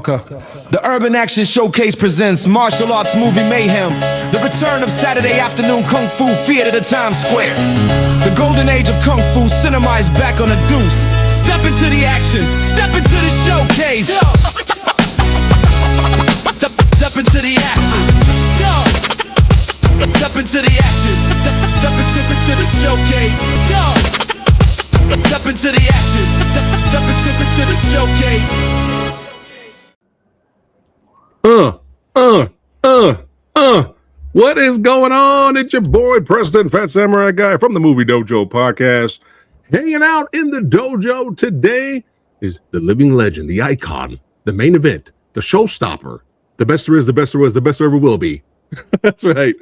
America. The Urban Action Showcase presents Martial Arts Movie Mayhem, the return of Saturday afternoon Kung Fu theater to Times Square. The golden age of Kung Fu cinema is back on the deuce. Step into the action, step into the showcase. Step into the action. Step into the action. Step into the showcase. Step into the action. Step into the showcase. What is going on? It's your boy, Preston, PhatSamuraiGuy from the Movie Dojo podcast. Hanging out in the dojo today is the living legend, the icon, the main event, the showstopper, the best there is, the best there was, the best there ever will be. That's right.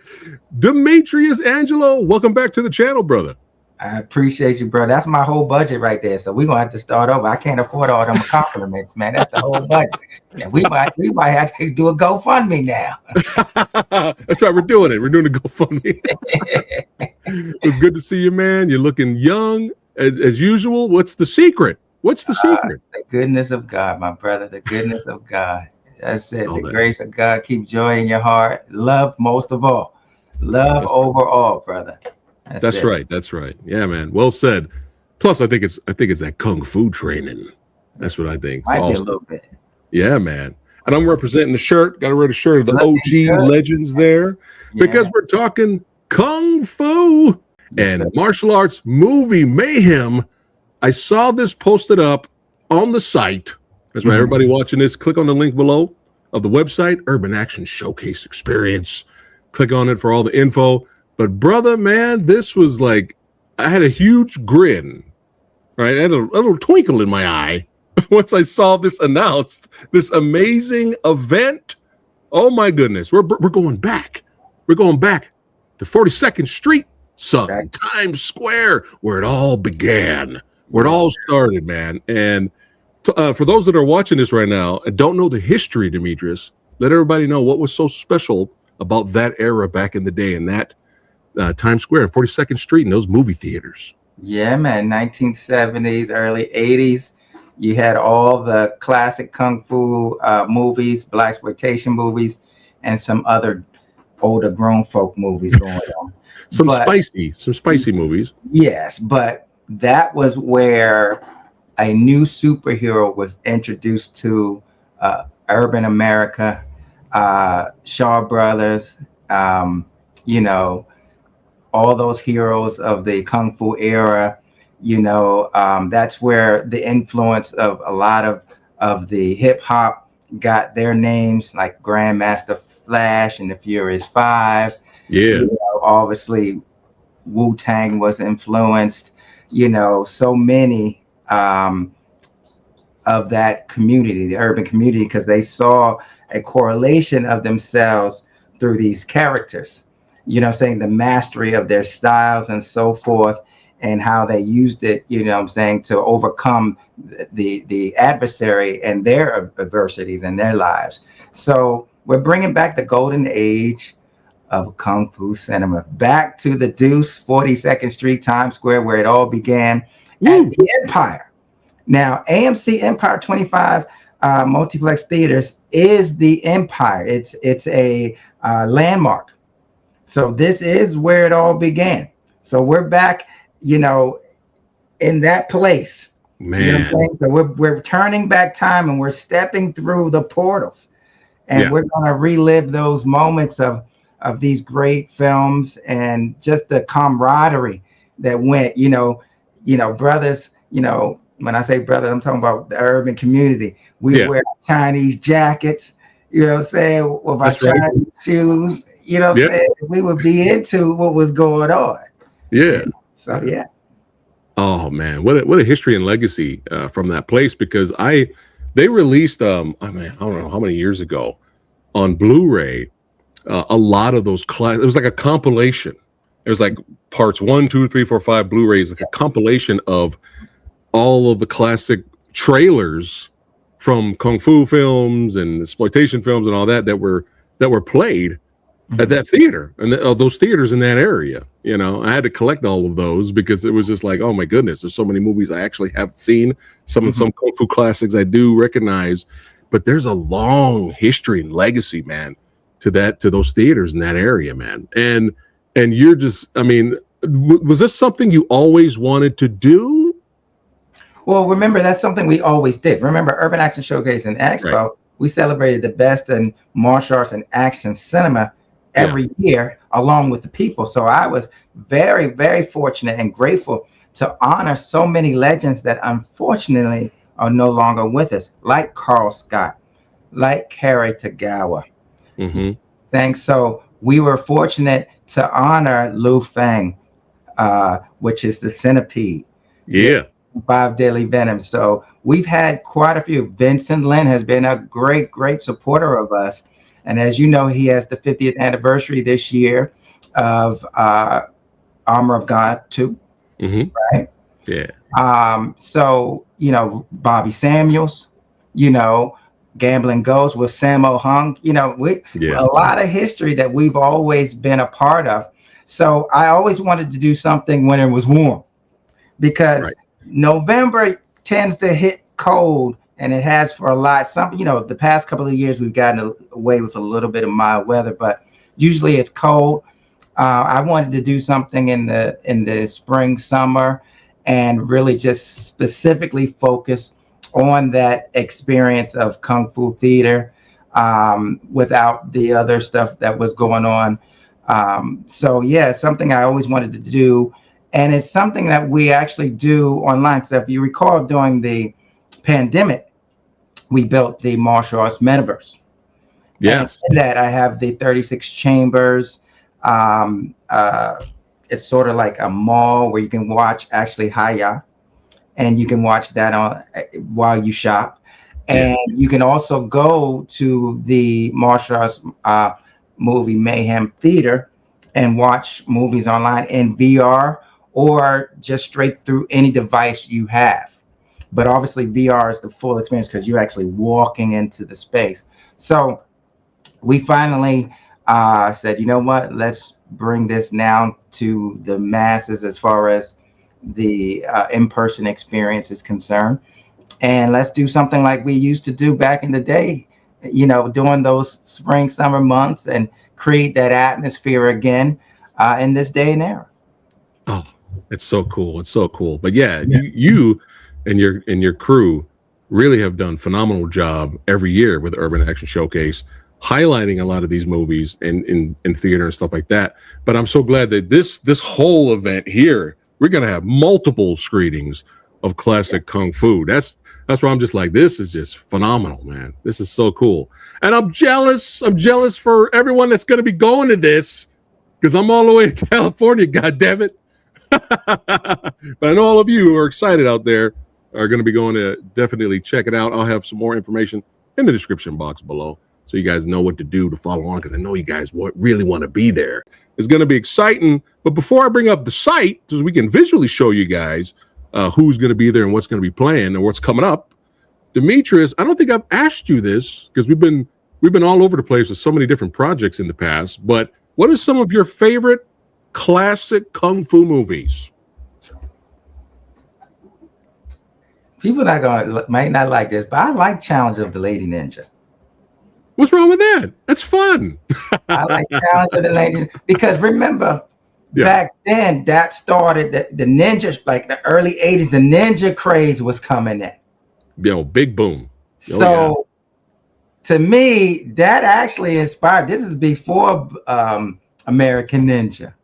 DEMETRIUS Angelo, welcome back to the channel, brother. I appreciate you, bro. That's my whole budget right there. So we're gonna have to start over. I can't afford all them compliments, man. That's the whole budget. And we might have to do a GoFundMe now. That's right, we're doing it. We're doing a GoFundMe. It's good to see you, man. You're looking young as usual. What's the secret? What's the secret? The goodness of God, my brother. The goodness of God. That's it. The that. grace of God. Keep joy in your heart. Love most of all. Love overall, brother. That's right. That's right. Yeah, man. Well said. Plus, I think it's that kung fu training. That's what I think. Might be a little bit. Yeah, man. And I'm representing the shirt. Got to wear the shirt of the OG legends there because we're talking kung fu and martial arts movie mayhem. I saw this posted up on the site. That's right. Everybody watching this, click on the link below of the website, Urban Action Showcase Experience. Click on it for all the info. But brother, man, this was like, I had a huge grin, right? I had a little twinkle in my eye once I saw this announced, this amazing event. Oh my goodness, we're going back. We're going back to 42nd Street, son, Times Square, where it all began, where it all started, man. And for those that are watching this right now and don't know the history, Demetrius, let everybody know what was so special about that era back in the day and that Times Square, 42nd Street, and those movie theaters. Yeah, man. 1970s, early 80s. You had all the classic kung fu movies, blaxploitation movies, and some other older grown folk movies going on. Some spicy movies. Yes, but that was where a new superhero was introduced to urban America. Shaw Brothers, all those heroes of the Kung Fu era, that's where the influence of a lot of the hip hop got their names, like Grandmaster Flash and the Furious Five. Yeah. Obviously Wu-Tang was influenced, so many of that community, the urban community, because they saw a correlation of themselves through these characters. The mastery of their styles and so forth, and how they used it, to overcome the adversary and their adversities in their lives. So we're bringing back the golden age of Kung Fu cinema, back to the Deuce, 42nd Street, Times Square, where it all began, at the Empire. Now, AMC Empire 25 multiplex theaters is the Empire. It's a landmark. So this is where it all began. So we're back, in that place. Man. So we're turning back time and we're stepping through the portals. And we're going to relive those moments of these great films and just the camaraderie that went, brothers, when I say brother, I'm talking about the urban community. We wear Chinese jackets, with our Chinese shoes. We would be into what was going on. Yeah. So yeah. Oh man, what a history and legacy from that place, because they released I don't know how many years ago on Blu-ray a lot of those it was like a compilation. It was like parts 1, 2, 3, 4, 5 Blu-rays, like a compilation of all of the classic trailers from kung fu films and exploitation films and all that were played at that theater and those theaters in that area. I had to collect all of those because it was just like, oh my goodness, there's so many movies I actually haven't seen. Some kung fu classics I do recognize, but there's a long history and legacy, man, to those theaters in that area, man. And you're just, I mean, was this something you always wanted to do? Well, remember, that's something we always did. Remember, Urban Action Showcase and Expo, right. We celebrated the best in martial arts and action cinema every year, along with the people. So I was very, very fortunate and grateful to honor so many legends that unfortunately are no longer with us, like Carl Scott, like Kerry Tagawa. Saying so, we were fortunate to honor Liu Feng, which is the Centipede. Yeah. 5 Daily Venom. So we've had quite a few. Vincent Lin has been a great, great supporter of us. And as you know, he has the 50th anniversary this year of Armor of God 2. Right? Yeah. So, you know, Bobby Samuels, you know, Gambling Ghost with Sammo Hung, you know, a lot of history that we've always been a part of. So I always wanted to do something when it was warm, because November tends to hit cold, and it has for a lot. Some, you know, the past couple of years we've gotten away with a little bit of mild weather, but usually it's cold. I wanted to do something in the spring, summer, and really just specifically focus on that experience of Kung Fu theater without the other stuff that was going on. So yeah, something I always wanted to do. And it's something that we actually do online. So if you recall, during the pandemic, we built the martial arts metaverse. Yes. And in that I have the 36 chambers. It's sort of like a mall where you can watch actually Haya, and you can watch that on while you shop. And you can also go to the Martial Arts Movie Mayhem Theater and watch movies online in VR, or just straight through any device you have. But obviously VR is the full experience because you're actually walking into the space. So we finally said, you know what, let's bring this now to the masses as far as the in-person experience is concerned. And let's do something like we used to do back in the day, you know, during those spring, summer months, and create that atmosphere again in this day and era. Oh, it's so cool. It's so cool. But yeah. You and your crew really have done a phenomenal job every year with Urban Action Showcase, highlighting a lot of these movies in theater and stuff like that. But I'm so glad that this whole event here, we're going to have multiple screenings of classic Kung Fu. That's where I'm just like, this is just phenomenal, man. This is so cool. And I'm jealous. I'm jealous for everyone that's going to be going to this, because I'm all the way to California, God damn it. But I know all of you who are excited out there are going to be going to definitely check it out. I'll have some more information in the description box below, so you guys know what to do to follow on, because I know you guys really want to be there. It's going to be exciting. But before I bring up the site, so we can visually show you guys who's going to be there and what's going to be playing and what's coming up, Demetrius, I don't think I've asked you this, because we've been all over the place with so many different projects in the past, but what are some of your favorite classic Kung Fu movies? People might not like this, but I like Challenge of the Lady Ninja. What's wrong with that? That's fun. I like Challenge of the Lady Ninja because remember, back then that started the ninja, like the early 80s, the ninja craze was coming in. Big boom. So to me, that actually inspired. This is before American Ninja.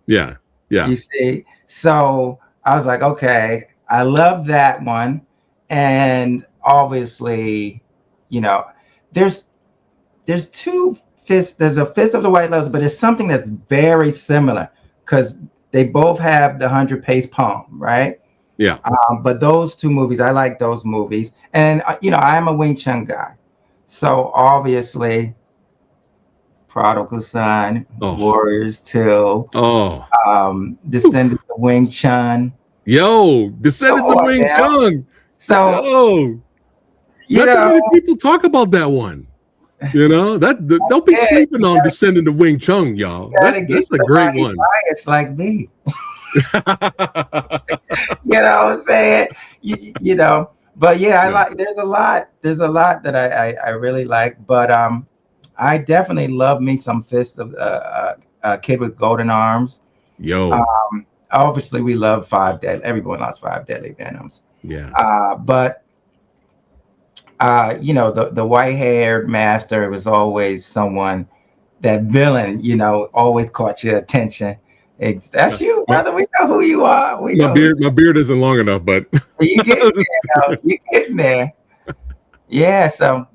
Yeah. You see, so I was like, okay, I love that one, and obviously, you know, there's two fists. There's a Fist of the White Lotus, but there's something that's very similar because they both have the 100 pace palm, right? Yeah. But those two movies, I like those movies, and you know, I am a Wing Chun guy, so obviously, Prodigal Son, Warriors 2, Descendants of Wing Chun. Descendants of Wing Chun. So, not that many people talk about that one. You know, don't be sleeping on Descendant of Wing Chun, y'all. That's a great one. It's like me. You know what I'm saying? You know, But yeah, I like. There's a lot. There's a lot that I really like. But I definitely love me some Fist of Kid with Golden Arms. Yo. Obviously, we love Five Deadly. Everyone loves Five Deadly Venoms. Yeah. But you know, the white-haired master was always someone, that villain, you know, always caught your attention. That's you, brother. We know who you are. My beard isn't long enough, but you getting there. You getting there. Yeah. So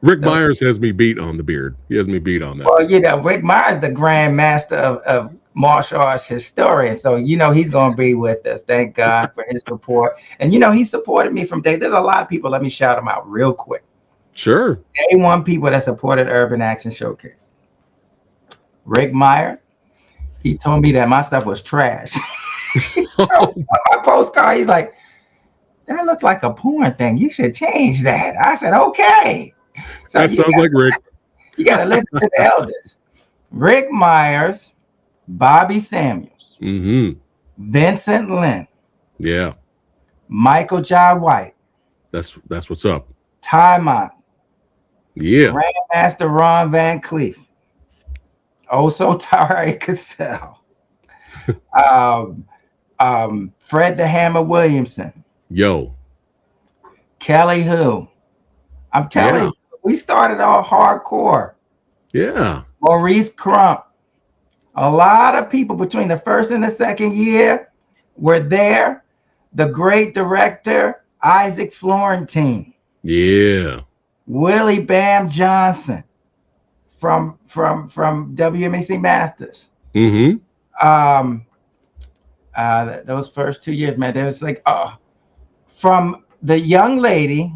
Rick Myers has me beat on the beard. He has me beat on that. Well, you know, Rick Myers, the grand master of martial arts historian. So, you know, he's going to be with us. Thank God for his support. And, you know, he supported me from day. There's a lot of people. Let me shout them out real quick. Sure. Day one people that supported Urban Action Showcase. Rick Myers. He told me that my stuff was trash. So, my postcard, he's like, that looks like a porn thing. You should change that. I said, okay. So that sounds like Rick. You got to listen to the elders. Rick Myers, Bobby Samuels, Vincent Lynn, yeah, Michael Jai White. That's what's up. Ty Mott, yeah, Grandmaster Ron Van Cleef, also Tari Cassell, Fred the Hammer Williamson, yo, Kelly Who. I'm telling you, we started all hardcore. Yeah. Maurice Crump. A lot of people between the first and the second year were there. The great director, Isaac Florentine. Yeah. Willie Bam Johnson from WMAC Masters. Those first 2 years, man, there was like, from the young lady,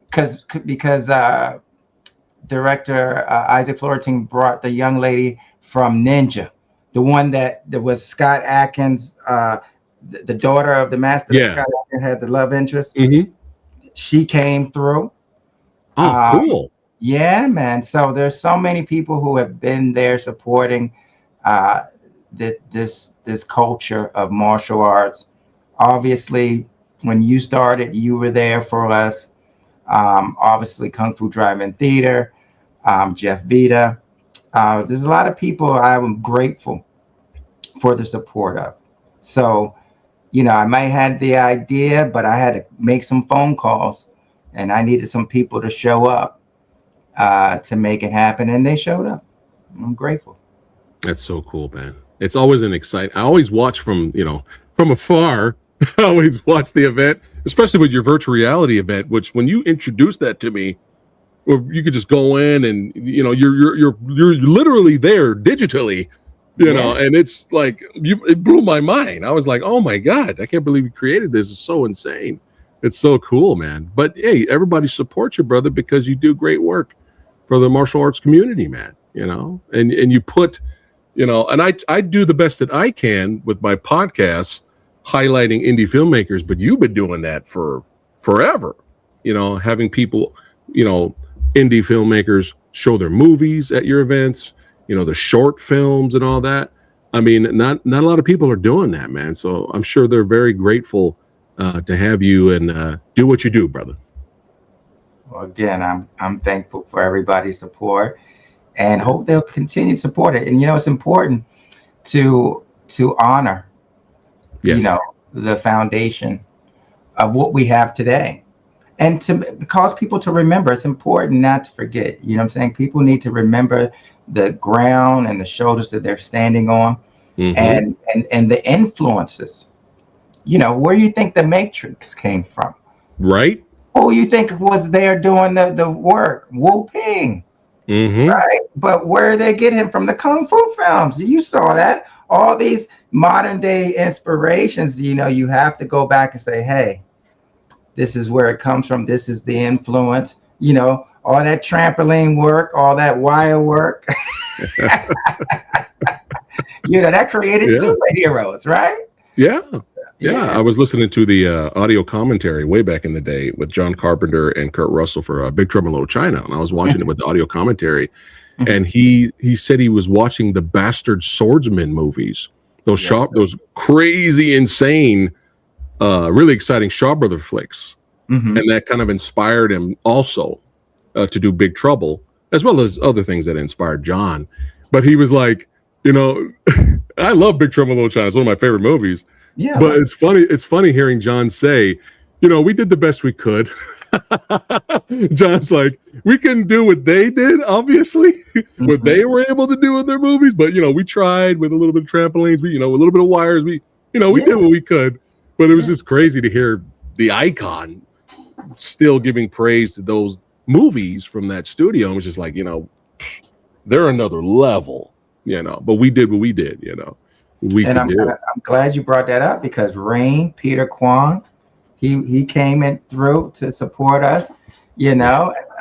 because director Isaac Florentine brought the young lady from Ninja, the one that was Scott Atkins, the daughter of the master. Yeah. Scott Atkins had the love interest. She came through. Oh, cool. Yeah, man. So there's so many people who have been there supporting this culture of martial arts. Obviously, when you started, you were there for us. Obviously, Kung Fu Drive-In Theater, Jeff Vita. There's a lot of people I'm grateful for the support of. So, you know, I might have the idea, but I had to make some phone calls, and I needed some people to show up to make it happen, and they showed up. I'm grateful. That's so cool, man. It's always an exciting. I always watch from afar. I always watch the event, especially with your virtual reality event, which when you introduced that to me, where you could just go in and, you know, you're literally there digitally, you know, and it's like, it blew my mind. I was like, oh my God, I can't believe you created this. It's so insane. It's so cool, man. But hey, everybody supports you, brother, because you do great work for the martial arts community, man, you know, and you put, you know, and I do the best that I can with my podcasts, highlighting indie filmmakers, but you've been doing that for forever, you know, having people, you know, indie filmmakers show their movies at your events, you know, the short films and all that. I mean, not a lot of people are doing that, man. So I'm sure they're very grateful to have you and do what you do, brother. Well, again, I'm thankful for everybody's support, and hope they'll continue to support it. And you know, it's important to honor, you know, the foundation of what we have today, and to cause people to remember. It's important not to forget. You know what I'm saying? People need to remember the ground and the shoulders that they're standing on, and the influences. You know, where you think the Matrix came from, right? Who you think was there doing the work? Wu Ping, right? But where did they get him from? The Kung Fu films. You saw that. All these modern day inspirations, you know, you have to go back and say, hey, this is where it comes from. This is the influence. You know, all that trampoline work, all that wire work. You know, that created superheroes, right? Yeah. I was listening to the audio commentary way back in the day with John Carpenter and Kurt Russell for Big Trouble in Little China, and I was watching it with the audio commentary, and he said he was watching the Bastard Swordsman movies, those crazy, insane, really exciting Shaw Brother flicks, and that kind of inspired him also to do Big Trouble, as well as other things that inspired John. But he was like, I love Big Trouble in Little China. It's one of my favorite movies. Yeah, but it's funny. It's funny hearing John say, we did the best we could. John's like, we couldn't do what they did, obviously, what they were able to do in their movies. But we tried with a little bit of trampolines, a little bit of wires. We did what we could. But it was just crazy to hear the icon still giving praise to those movies from that studio. And was just like, they're another level, But we did what we did, I'm glad you brought that up, because Rain, Peter Kwan, he came in through to support us. A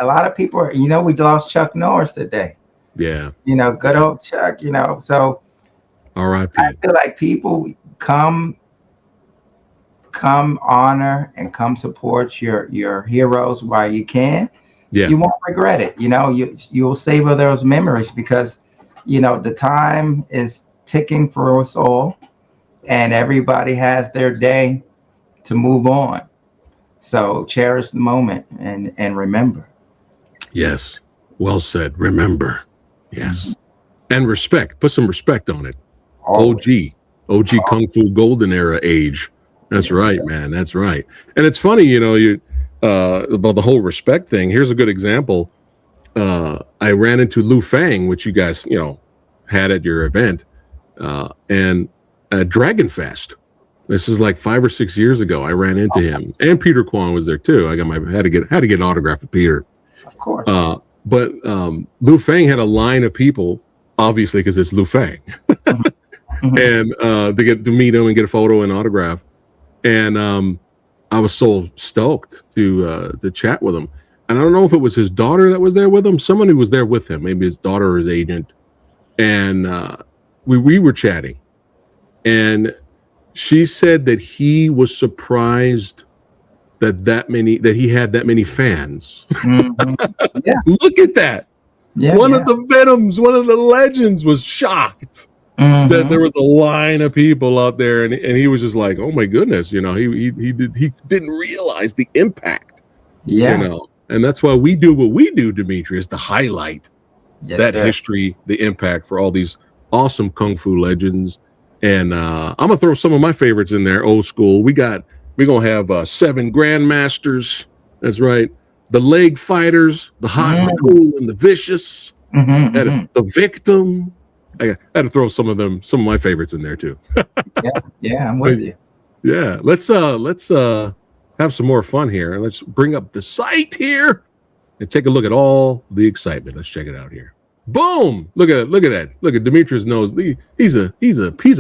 lot of people we lost Chuck Norris today. Yeah. Good old Chuck, so R.I.P. I feel like people come honor and come support your heroes while you can. Yeah. You won't regret it. You'll savor those memories, because the time is ticking for us all, and everybody has their day to move on. So cherish the moment and remember. Yes. Well said. Remember. Yes. And respect. Put some respect on it. Always. OG Kung Fu Golden Era age. That's right, man. That's right. And it's funny, about the whole respect thing. Here's a good example. I ran into Lu Fang, which you guys, had at your event, and Dragon Fest. This is like 5 or 6 years ago. I ran into him, and Peter Kwan was there too. I had to get an autograph with Peter, of course. But Lu Fang had a line of people, obviously, because it's Lu Fang, and to get to meet him and get a photo and autograph. And I was so stoked to chat with him. And I don't know if it was his daughter that was there with him, someone who was there with him, maybe his daughter or his agent. And we were chatting, and she said that he was surprised that he had that many fans. Yeah. Look at that. Yeah, one of the Venoms, one of the legends, was shocked that there was a line of people out there, and he was just like, oh my goodness, he didn't realize the impact. Yeah. And that's why we do what we do, Demetrius, to highlight history, the impact for all these awesome Kung Fu legends. And I'm gonna throw some of my favorites in there, old school. We're gonna have 7 Grandmasters. That's right. The Leg Fighters, the Hot, the Cool, and the Vicious. The Victim. I had to throw some of my favorites in there too. yeah, I'm with you. Yeah, let's have some more fun here. Let's bring up the site here and take a look at all the excitement. Let's check it out here. Boom! Look at that. Look at Demetrius knows he's a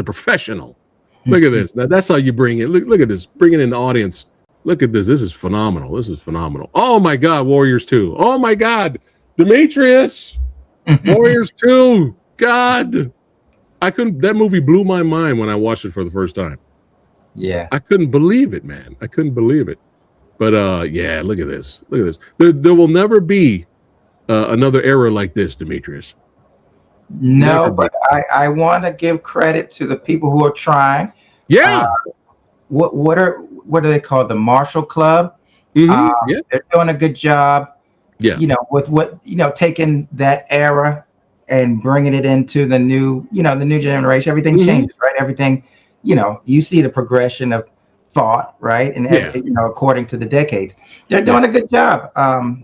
professional. Look at this. Now that's how you bring it. Look at this. Bringing in the audience. Look at this. This is phenomenal. Oh my God, Warriors 2. Oh my God, Demetrius. Warriors 2. God, that movie blew my mind when I watched it for the first time. Yeah. I couldn't believe it, man. I couldn't believe it. But look at this. There will never be another era like this, Demetrius. No, but I want to give credit to the people who are trying. Yeah. What do they call the Marshall Club? They're doing a good job. Yeah. With taking that era and bringing it into the new generation. Everything changes, right? Everything, you see the progression of thought, right? And according to the decades, they're doing a good job.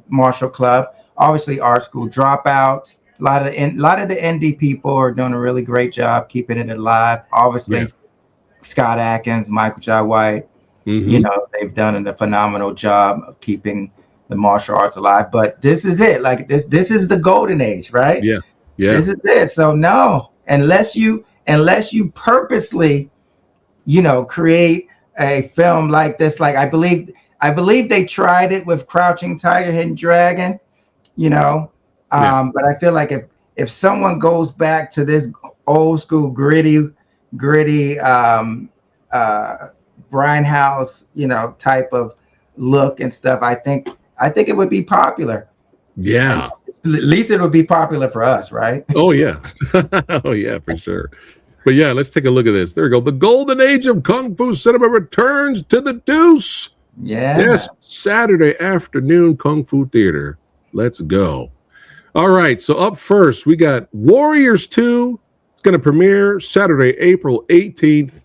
Marshall Club, obviously, Art School Dropouts. A lot of the indie people are doing a really great job keeping it alive. Obviously, Scott Atkins, Michael Jai White, they've done a phenomenal job of keeping the martial arts alive. But this is it. Like this is the golden age, right? Yeah. This is it. So no, unless you purposely, create a film like this. Like I believe they tried it with Crouching Tiger, Hidden Dragon, but I feel like if someone goes back to this old school gritty grindhouse, type of look and stuff, I think it would be popular. Yeah. At least it would be popular for us, right? Oh yeah. Oh yeah, for sure. But yeah, let's take a look at this. There we go. The golden age of Kung Fu cinema returns to the deuce. Yeah. Yes, Saturday afternoon Kung Fu Theater. Let's go. All right, so up first, we got Warriors 2. It's going to premiere Saturday, April 18th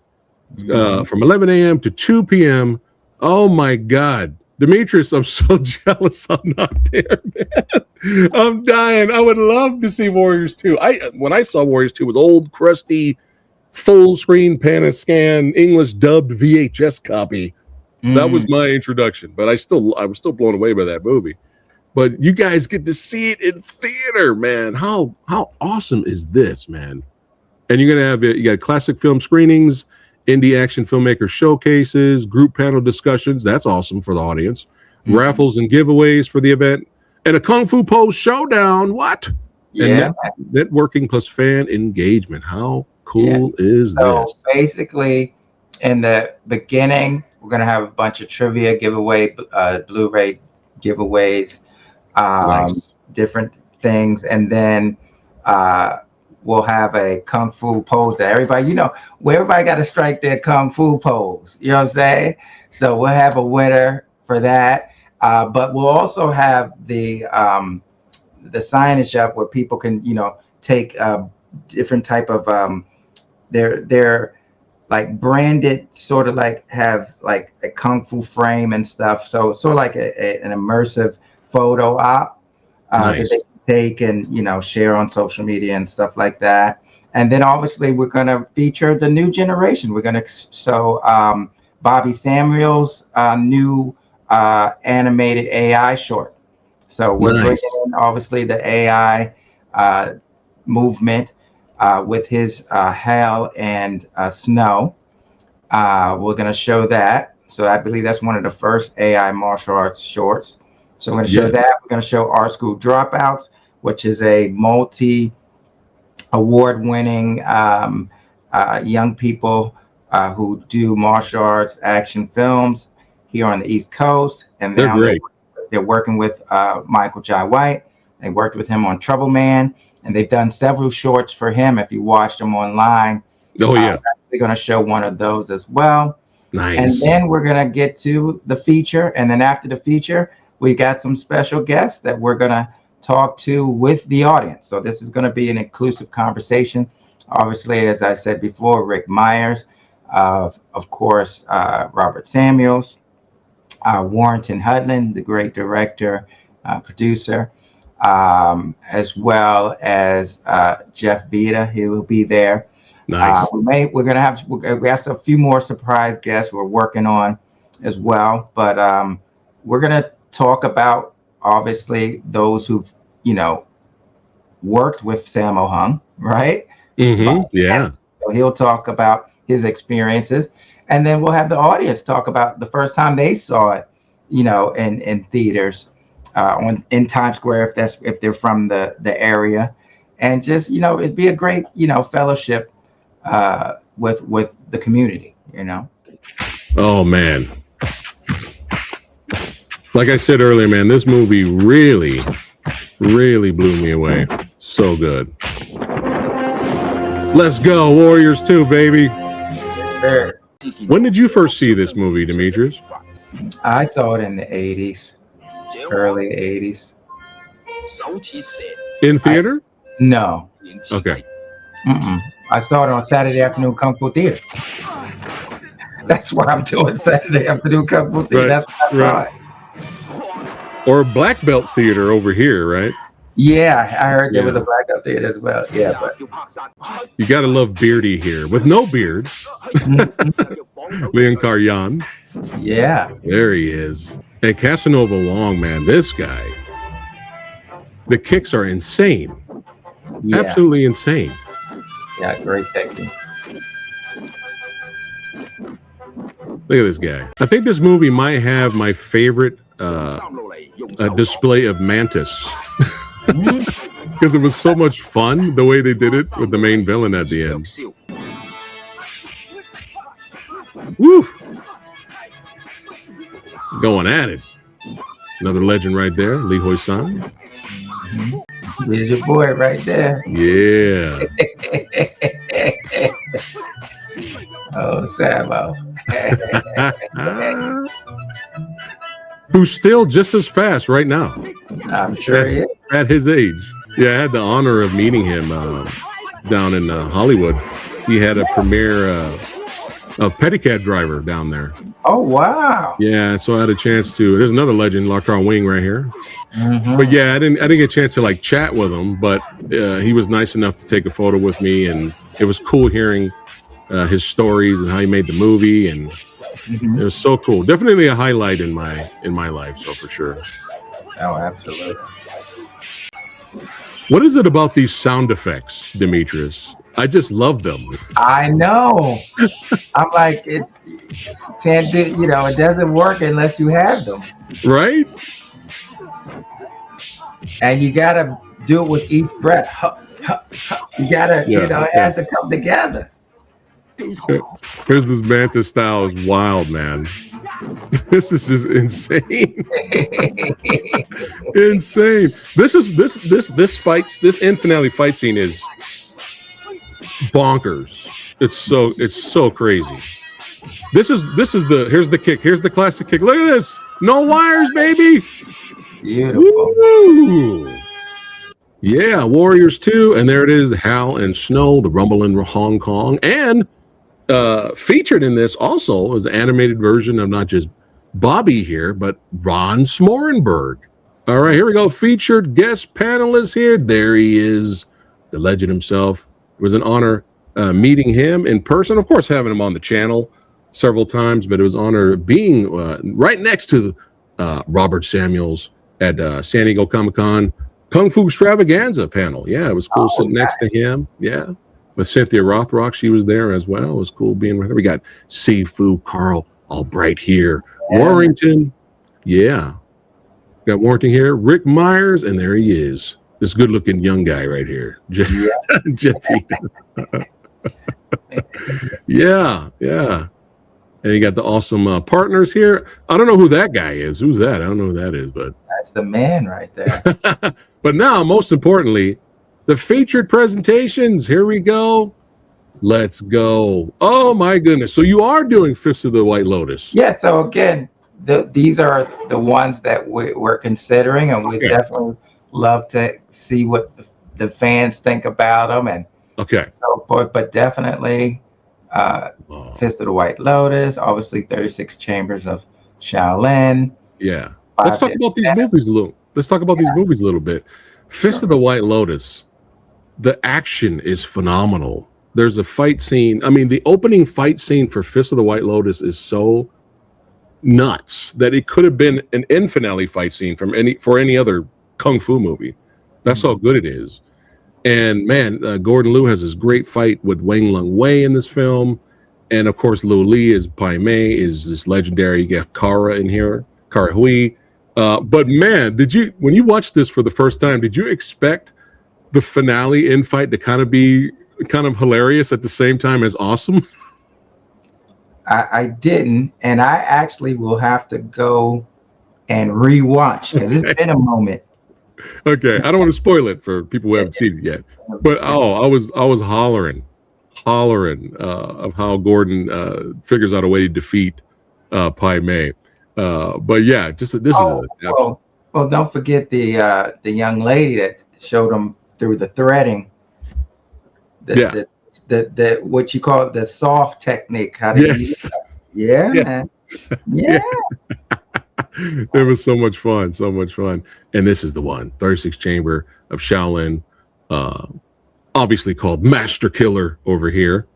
from 11 a.m. to 2 p.m. Oh, my God. Demetrius, I'm so jealous I'm not there, man. I'm dying. I would love to see Warriors 2. When I saw Warriors 2, it was old, crusty, full screen Pan-Scan English dubbed VHS copy. That was my introduction, but I was still blown away by that movie. But you guys get to see it in theater, man. How awesome is this, man? And you're gonna have you got classic film screenings, indie action filmmaker showcases, group panel discussions. That's awesome for the audience. Raffles and giveaways for the event, and a Kung Fu Pose showdown. What? Yeah. And networking plus fan engagement. How cool is this? So basically, in the beginning, we're gonna have a bunch of trivia giveaway, Blu-ray giveaways, different things, and then we'll have a Kung Fu pose that everybody, where everybody got to strike their Kung Fu pose. You know what I'm saying? So we'll have a winner for that, but we'll also have the signage up where people can, take different type of they're like branded, sort of like have like a Kung Fu frame and stuff. So sort of like an immersive photo op that they can take and, share on social media and stuff like that. And then obviously we're going to feature the new generation. We're going to show Bobby Samuel's new animated AI short. So we're bringing in obviously the AI movement with his Hell and Snow. We're going to show that. So I believe that's one of the first AI martial arts shorts. So we're going to show that. We're going to show Art School Dropouts, which is a multi-award-winning young people who do martial arts action films here on the East Coast. And they're great. They're working with Michael Jai White. They worked with him on Trouble Man, and they've done several shorts for him. If you watched them online, they're going to show one of those as well. Nice. And then we're going to get to the feature, and then after the feature, we got some special guests that we're going to talk to with the audience. So this is going to be an inclusive conversation. Obviously, as I said before, Rick Myers, of course, Robert Samuels, Warrington Hudlin, the great director, producer, as well as Jeff Vita. He will be there. Nice. We got a few more surprise guests we're working on as well, but we're gonna talk about obviously those who've worked with Sammo Hung, right? Yeah. So he'll talk about his experiences, and then we'll have the audience talk about the first time they saw it, in theaters, in Times Square if they're from the area, and just it'd be a great fellowship with the community. Oh man, like I said earlier, man, this movie really blew me away. So good. Let's go, Warriors 2, baby. Sure. When did you first see this movie, Demetrius? I saw it in the 80s, early 80s. In theater? No. Okay. I saw it on Saturday afternoon Kung Fu Theater. That's why I'm doing Saturday afternoon Kung Fu Theater. That's what I thought. Or Black Belt Theater over here, right? Yeah, I heard there was a Black Belt Theater as well. Yeah, but you gotta love Beardy here with no beard. Leon Caryan. Yeah, there he is. And Casanova Wong, man, this guy. The kicks are insane. Yeah. Absolutely insane. Yeah, great technique. Look at this guy. I think this movie might have my favorite display of Mantis. Because it was so much fun the way they did it with the main villain at the end. Woo! Going at it. Another legend right there, Lee Hoi San. There's your boy right there. Yeah. Oh, Sammo. who's still just as fast right now. I'm sure he is. At his age. Yeah, I had the honor of meeting him down in Hollywood. He had a premiere of Petticat Driver down there. Oh, wow. Yeah, so I had a chance to. There's another legend, Larcar Wing, right here. Mm-hmm. But yeah, I didn't get a chance to like chat with him, but he was nice enough to take a photo with me, and it was cool hearing his stories and how he made the movie, and it was so cool. Definitely a highlight in my life, so for sure. Oh, absolutely. What is it about these sound effects, Demetrius? I just love them. I know. I'm like, it doesn't work unless you have them. Right? And you got to do it with each breath. You got to, it has to come together. Here's this Manta style is wild, man. This is just insane. Insane. This end finale fight scene is bonkers. It's so crazy. Here's the kick. Here's the classic kick. Look at this. No wires, baby. Beautiful. Woo! Yeah, Warriors 2, and there it is, Hal and Snow, the Rumble in Hong Kong, and featured in this also is the animated version of not just Bobby here, but Ron Smorenberg. All right, here we go. Featured guest panelist here. There he is, the legend himself. It was an honor meeting him in person. Of course, having him on the channel several times, but it was an honor being right next to Robert Samuels at San Diego Comic-Con Kung Fu Extravaganza panel. Yeah, it was cool sitting next to him. Yeah. With Cynthia Rothrock, she was there as well. It was cool being with her. We got Sifu, Carl Albright here. Yeah. Warrington. Yeah. Got Warrington here. Rick Myers, and there he is. This good-looking young guy right here. Jeffy. Yeah. And you got the awesome partners here. I don't know who that guy is. Who's that? I don't know who that is, but that's the man right there. But now, most importantly, the featured presentations. Here we go. Let's go. Oh my goodness. So you are doing Fist of the White Lotus. Yeah. So again, these are the ones that we're considering, and we definitely love to see what the fans think about them and so forth. But definitely Fist of the White Lotus, obviously 36 Chambers of Shaolin. Yeah. Let's talk about these movies a little. Let's talk about these movies a little bit. Fist of the White Lotus. The action is phenomenal. There's a fight scene. I mean, the opening fight scene for Fist of the White Lotus is so nuts that it could have been an end finale fight scene for any other kung fu movie. That's how good it is. And man, Gordon Liu has this great fight with Wang Lung Wei in this film, and of course, Liu Li is Pai Mei, is this legendary. You get Kara in here, Kara Hui. But man, when you watched this for the first time, did you expect the finale in fight to kind of be kind of hilarious at the same time as awesome? I didn't, and I actually will have to go and rewatch because it's been a moment. Okay, I don't want to spoil it for people who haven't seen it yet, but I was hollering of how Gordon figures out a way to defeat Pai Mei. But yeah, this is well, don't forget the young lady that showed him through the threading. The what you call the soft technique. How to use that. Yeah, man. Yeah. It was so much fun. And this is the one, 36 Chamber of Shaolin, obviously called Master Killer over here.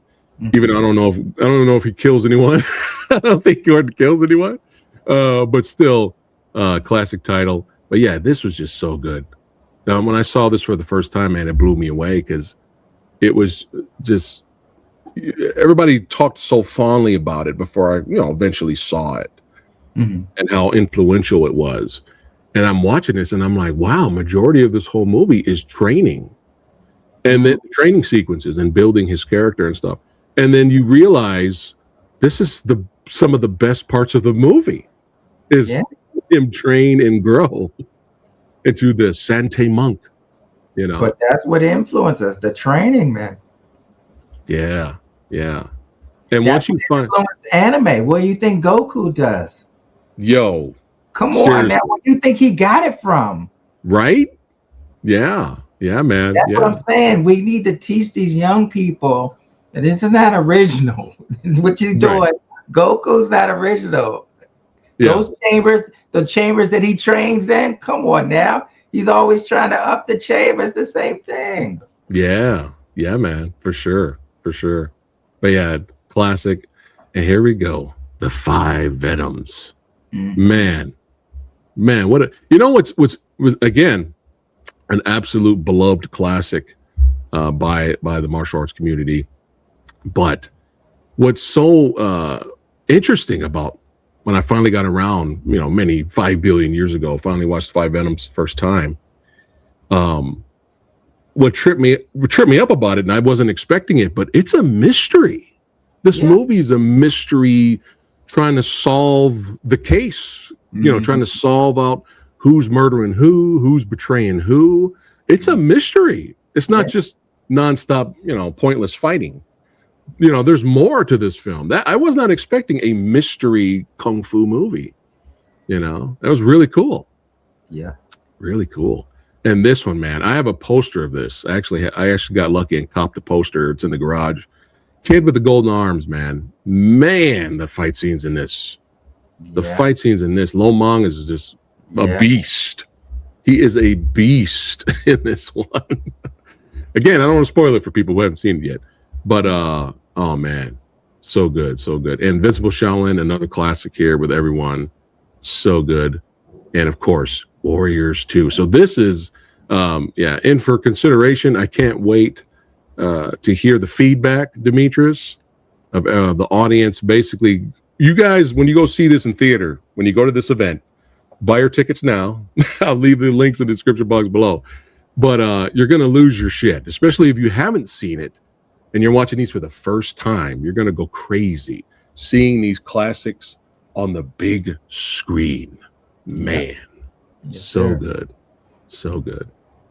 Even I don't know if he kills anyone. I don't think Gordon kills anyone. But still, classic title. But yeah, this was just so good. When I saw this for the first time, man, it blew me away because it was just everybody talked so fondly about it before I, eventually saw it, and how influential it was. And I'm watching this, and I'm like, wow, majority of this whole movie is training, and the training sequences and building his character and stuff. And then you realize this is some of the best parts of the movie is him train and grow into the Sante monk, But that's what influences the training, man. Yeah. And once you find anime, what do you think Goku does? Yo, Come on, Seriously. man. Where do you think he got it from? Right? Yeah. Yeah, man. That's Yeah. what I'm saying. We need to teach these young people that this is not original. What you doing? Right. Goku's not original. Yeah. Those chambers, the chambers that he trains in, come on now. He's always trying to up the chambers, the same thing. Yeah. Yeah, man. For sure. For sure. But yeah, classic. And here we go. The 5 Venoms. Man. What a, you know what's again an absolute beloved classic by the martial arts community. But what's so interesting about when I finally got around, many 5 billion years ago, finally watched 5 Venoms first time. What tripped me up about it, and I wasn't expecting it, but it's a mystery. This movie is a mystery, trying to solve the case. Trying to solve out who's murdering who's betraying who. It's a mystery. It's not just nonstop, pointless fighting. There's more to this film. That I was not expecting a mystery kung fu movie. That was really cool. Yeah, really cool. And this one, man, I have a poster of this. I actually got lucky and copped a poster. It's in the garage. Kid with the golden arms, man. Man, the fight scenes in this. The fight scenes in this. Lo Mang is just a beast. He is a beast in this one. Again, I don't want to spoil it for people who haven't seen it yet. But oh man, so good, so good. Invincible Shaolin, another classic here with everyone. So good. And of course, Warriors 2. So this is in for consideration. I can't wait to hear the feedback, Demetrius, of the audience. Basically, you guys, when you go see this in theater, when you go to this event, buy your tickets now. I'll leave the links in the description box below. But you're going to lose your shit, especially if you haven't seen it and you're watching these for the first time. You're going to go crazy seeing these classics on the big screen. Man, so good. So good.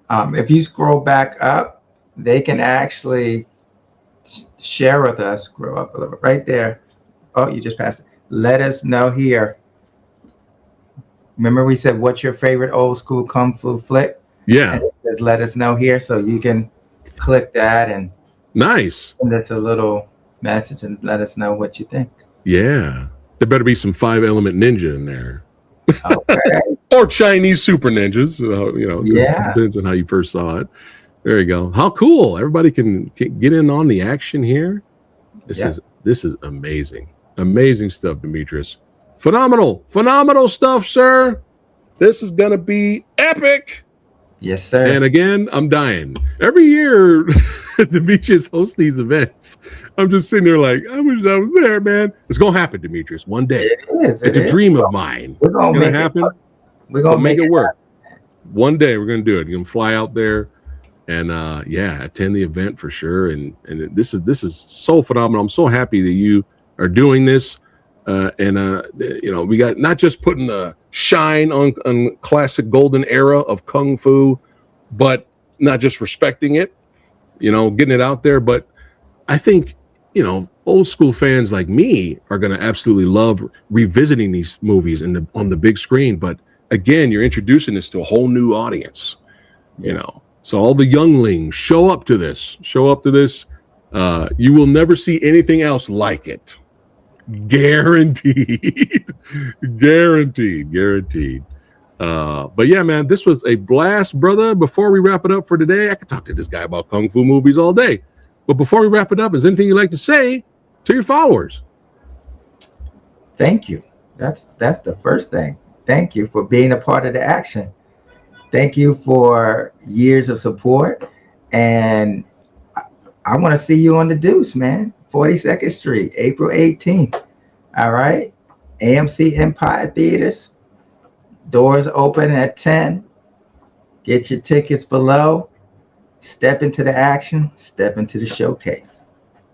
If you scroll back up, they can actually share with us. Scroll up a little bit right there. Oh, you just passed it. Let us know here. Remember we said, what's your favorite old school kung fu flick? Yeah. And it says, let us know here. So you can click that and send us a little message and let us know what you think. Yeah. There better be some 5 Element Ninja in there. Okay. Or Chinese super ninjas. Depends on how you first saw it. There you go. How cool. Everybody can get in on the action here. This is amazing. Amazing stuff, Demetrius. Phenomenal stuff, sir. This is gonna be epic. Yes, sir. And again, I'm dying. Every year Demetrius hosts these events. I'm just sitting there like, I wish I was there, man. It's gonna happen, Demetrius, one day. It is. It's a dream of mine. It's gonna happen. We're gonna make it work. One day we're gonna do it. You're gonna fly out there and attend the event for sure. And this is so phenomenal. I'm so happy that you are doing this. We got not just putting the shine on classic golden era of kung fu, but not just respecting it, getting it out there. But I think, old school fans like me are going to absolutely love revisiting these movies on the big screen. But again, you're introducing this to a whole new audience, So all the younglings show up to this. You will never see anything else like it. Guaranteed. But yeah, man, this was a blast, brother. Before we wrap it up for today, I could talk to this guy about kung fu movies all day. But before we wrap it up, is there anything you'd like to say to your followers? Thank you. That's the first thing. Thank you for being a part of the action. Thank you for years of support. And I want to see you on the Deuce, man. 42nd Street, April 18th. All right. AMC Empire Theaters. Doors open at 10. Get your tickets below. Step into the action. Step into the showcase.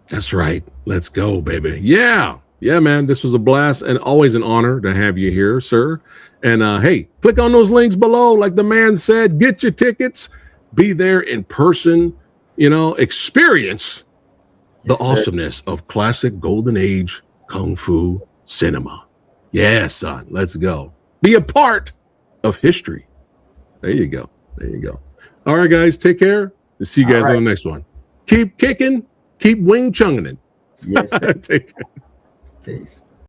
That's right. Let's go, baby. Yeah. Yeah, man. This was a blast and always an honor to have you here, sir. And hey, click on those links below. Like the man said, get your tickets. Be there in person. Experience the awesomeness of classic golden age kung fu cinema. Yeah, son. Let's go. Be a part of history. There you go. There you go. All right, guys, take care. We'll see you guys on the next one. Keep kicking, keep wing chunging. Yes, sir. Take care. Peace.